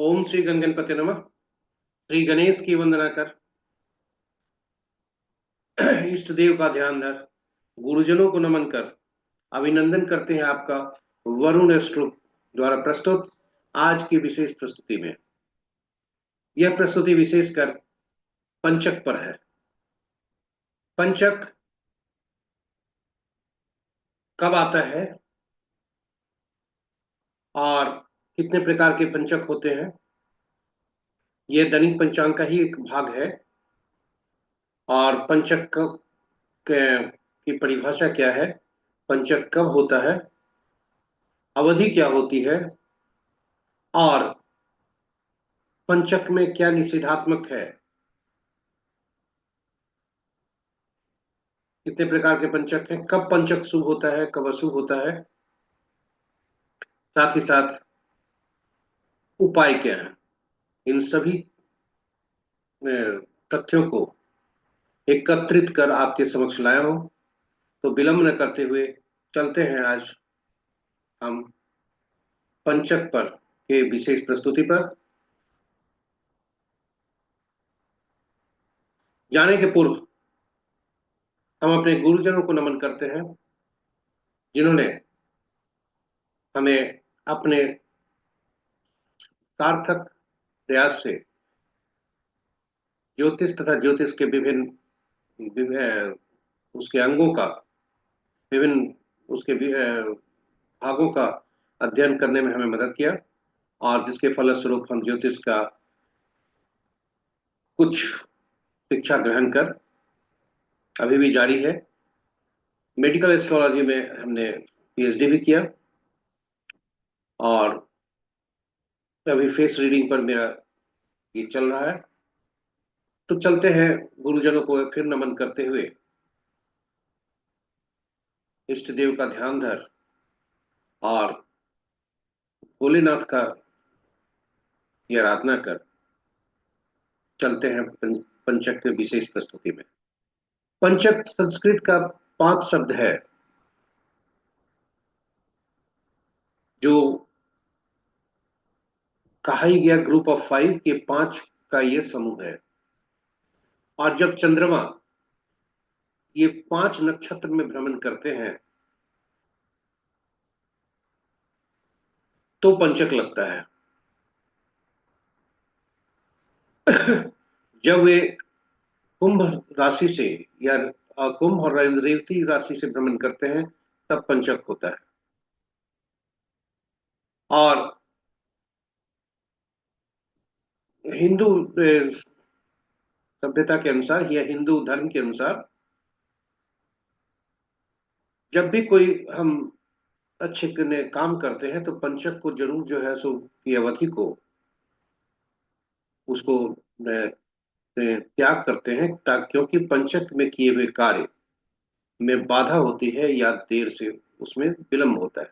ओम श्री गणगणपति नमः। श्री गणेश की वंदना कर, इष्ट देव का ध्यान धर, गुरुजनों को नमन कर, अभिनंदन करते हैं आपका वरुण एस्ट्रो द्वारा प्रस्तुत आज की विशेष प्रस्तुति में। यह प्रस्तुति विशेषकर पंचक पर है। पंचक कब आता है और कितने प्रकार के पंचक होते हैं, यह दैनिक पंचांग का ही एक भाग है। और पंचक की परिभाषा क्या है, पंचक कब होता है, अवधि क्या होती है और पंचक में क्या निषेधात्मक है, कितने प्रकार के पंचक हैं, कब पंचक शुभ होता है कब अशुभ होता है, साथ ही साथ उपाय क्या है, इन सभी तथ्यों को एकत्रित कर आपके समक्ष लाया हूं। तो विलंब न करते हुए चलते हैं आज हम पंचक पर के विशेष प्रस्तुति पर। जाने के पूर्व हम अपने गुरुजनों को नमन करते हैं, जिन्होंने हमें अपने सार्थक प्रयास से ज्योतिष तथा ज्योतिष के उसके अंगों का, विभिन्न उसके भागों का अध्ययन करने में हमें मदद किया, और जिसके फलस्वरूप हम ज्योतिष का कुछ शिक्षा ग्रहण कर अभी भी जारी है। मेडिकल एस्ट्रोलॉजी में हमने पीएचडी भी किया और अभी फेस रीडिंग पर मेरा ये चल रहा है। तो चलते हैं, गुरुजनों को फिर नमन करते हुए इष्ट देव का ध्यान धर और भोलेनाथ का की आराधना कर चलते हैं पंचक के विशेष प्रस्तुति में। पंचक संस्कृत का 5 शब्द है, जो कहा ही गया ग्रुप ऑफ 5 के 5 का ये समूह है। और जब चंद्रमा ये 5 नक्षत्र में भ्रमण करते हैं तो पंचक लगता है। जब वे कुंभ राशि से या कुंभ और रेवती राशि से भ्रमण करते हैं तब पंचक होता है। और हिंदू सभ्यता के अनुसार या हिंदू धर्म के अनुसार जब भी कोई हम अच्छे काम करते हैं तो पंचक को जरूर जो है सो की अवधि को उसको त्याग करते हैं, क्योंकि पंचक में किए हुए कार्य में बाधा होती है या देर से उसमें विलंब होता है।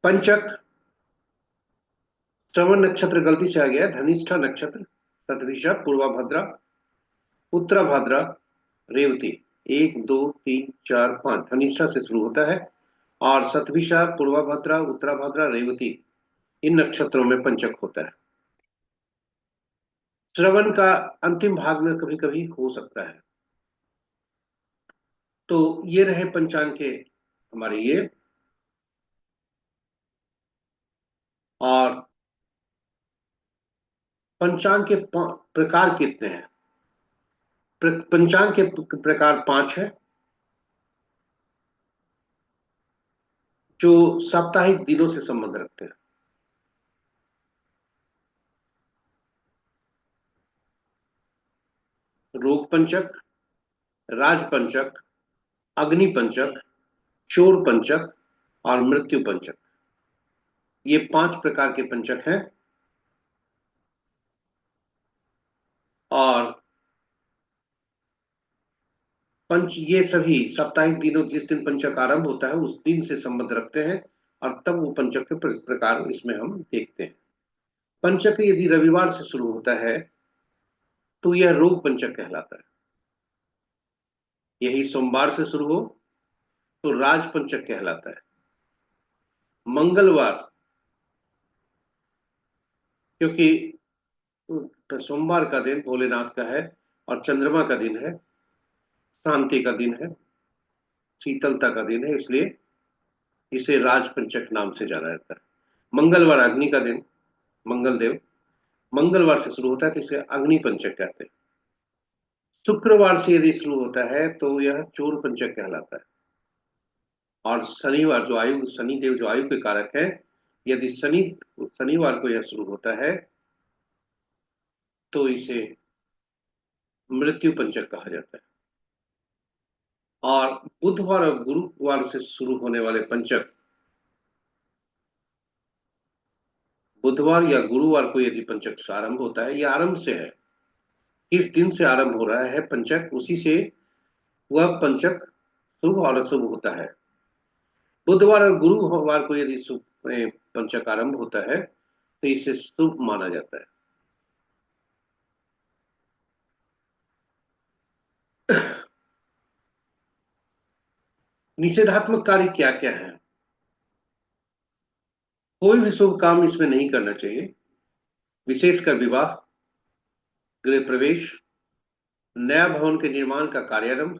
पंचक श्रवण नक्षत्र गलती से आ गया, धनिष्ठा नक्षत्र, शतभिषा, पूर्वा भद्रा, उत्तरा भाद्रा, रेवती, 1 2 3 4 5 धनिष्ठा से शुरू होता है। और शतभिषा, पूर्वा भद्रा, उत्तरा भाद्रा, रेवती, इन नक्षत्रों में पंचक होता है। श्रवण का अंतिम भाग में कभी कभी हो सकता है। तो ये रहे पंचांग के हमारे ये। और पंचांग के प्रकार कितने हैं? पंचांग के प्रकार 5 है, जो साप्ताहिक दिनों से संबंध रखते हैं। रोग पंचक, राज पंचक, अग्नि पंचक, चोर पंचक और मृत्यु पंचक, ये 5 प्रकार के पंचक हैं। और पंच ये सभी साप्ताहिक दिनों, जिस दिन पंचक आरंभ होता है उस दिन से संबंध रखते हैं, और तब वो पंचक के प्रकार इसमें हम देखते हैं। पंचक यदि रविवार से शुरू होता है तो यह रोग पंचक कहलाता है। यही सोमवार से शुरू हो तो राज पंचक कहलाता है। मंगलवार क्योंकि सोमवार का दिन भोलेनाथ का है और चंद्रमा का दिन है, शांति का दिन है, शीतलता का दिन है, इसलिए इसे राजपंचक नाम से जाना जाता है। मंगलवार अग्नि का दिन, मंगल देव मंगलवार से शुरू होता है तो इसे अग्नि पंचक कहते हैं। शुक्रवार से यदि शुरू होता है तो यह चोर पंचक कहलाता है। और शनिवार जो आयु शनिदेव जो आयु के कारक है, यदि शनिवार को यह शुरू होता है तो इसे मृत्यु पंचक कहा जाता है। और बुधवार और गुरुवार से शुरू होने वाले पंचक, बुधवार या गुरुवार को यदि पंचक से आरंभ होता है, यह आरंभ से है, किस दिन से आरंभ हो रहा है पंचक, उसी से वह पंचक शुभ और अशुभ होता है। बुधवार और गुरुवार को यदि शुभ पंचक आरंभ होता है तो इसे शुभ माना जाता है। निषेधात्मक कार्य क्या क्या है? कोई भी शुभ काम इसमें नहीं करना चाहिए, विशेषकर विवाह, गृह प्रवेश, नया भवन के निर्माण का कार्यारंभ,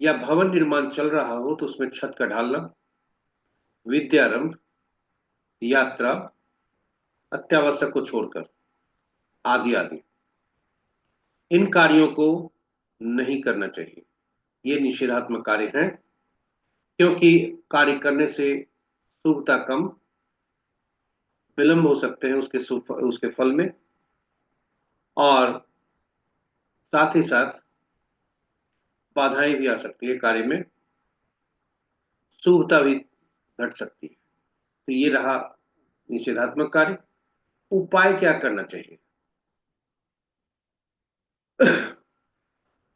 या भवन निर्माण चल रहा हो तो उसमें छत का ढालना, विद्यारंभ, यात्रा, अत्यावश्यक को छोड़कर, आदि आदि, इन कार्यों को नहीं करना चाहिए। ये निषेधात्मक कार्य हैं, क्योंकि कार्य करने से शुभता कम, विलंब हो सकते हैं उसके फल में, और साथ ही साथ बाधाएं भी आ सकती है कार्य में, शुभता भी घट सकती है। तो ये रहा निषेधात्मक कार्य। उपाय क्या करना चाहिए?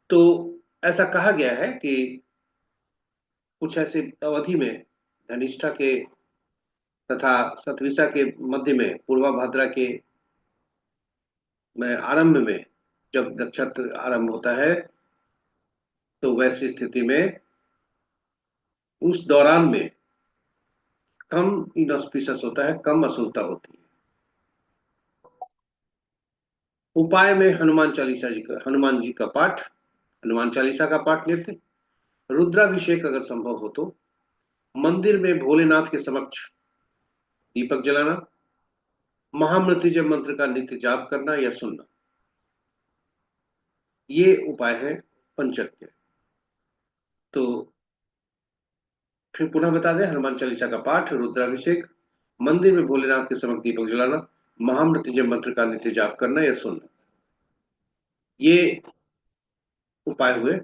तो ऐसा कहा गया है कि कुछ ऐसे अवधि में, धनिष्ठा के तथा शतभिषा के मध्य में, पूर्वा भाद्रा के में आरंभ में, जब नक्षत्र आरंभ होता है तो वैसी स्थिति में उस दौरान में कम इनऑस्पिशियस होता है, कम अशुभता होती है। उपाय में हनुमान जी का पाठ, हनुमान चालीसा का पाठ लेते, रुद्राभिषेक अगर संभव हो तो, मंदिर में भोलेनाथ के समक्ष दीपक जलाना, महामृत्युंजय मंत्र का नित्य जाप करना या सुनना, ये उपाय है पंचक के। तो फिर पुनः बता दें, हनुमान चालीसा का पाठ, रुद्राभिषेक, मंदिर में भोलेनाथ के समक्ष दीपक जलाना, महामृत्युंजय मंत्र का नित्य जाप करना या सुनना, ये उपाय हुए।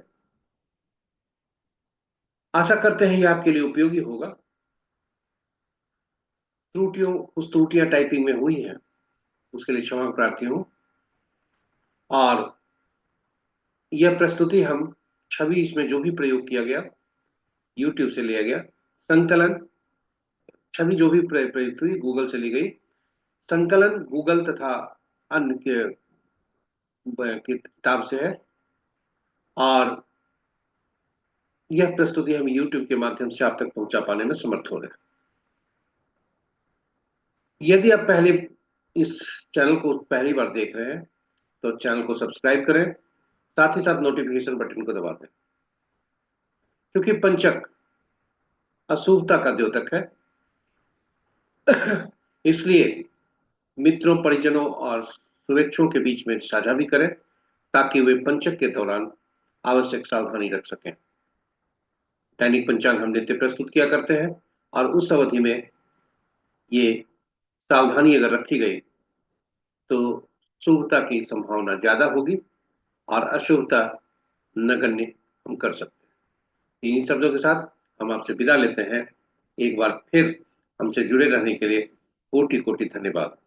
आशा करते हैं ये आपके लिए उपयोगी होगा। कुछ त्रुटियां टाइपिंग में हुई हैं, उसके लिए क्षमा प्रार्थी हूं। और यह प्रस्तुति हम छवि, इसमें जो भी प्रयोग किया गया यूट्यूब से लिया गया, संकलन, छवि जो भी प्रयुक्त हुई गूगल से ली गई, संकलन गूगल तथा अन्य की किताब से है। और यह प्रस्तुति हम यूट्यूब के माध्यम से आप तक पहुंचा पाने में समर्थ हो रहे हैं। यदि आप पहले इस चैनल को पहली बार देख रहे हैं तो चैनल को सब्सक्राइब करें, साथ ही साथ नोटिफिकेशन बटन को दबा दें। क्योंकि पंचक अशुभता का द्योतक है, इसलिए मित्रों, परिजनों और शुभेच्छुओं के बीच में साझा भी करें, ताकि वे पंचक के दौरान आवश्यक सावधानी रख सकें। दैनिक पंचांग हम नित्य प्रस्तुत किया करते हैं, और उस अवधि में ये सावधानी अगर रखी गई तो शुभता की संभावना ज्यादा होगी और अशुभता नगण्य हम कर सकते हैं। इन्हीं शब्दों के साथ हम आपसे विदा लेते हैं। एक बार फिर हमसे जुड़े रहने के लिए कोटि कोटि धन्यवाद।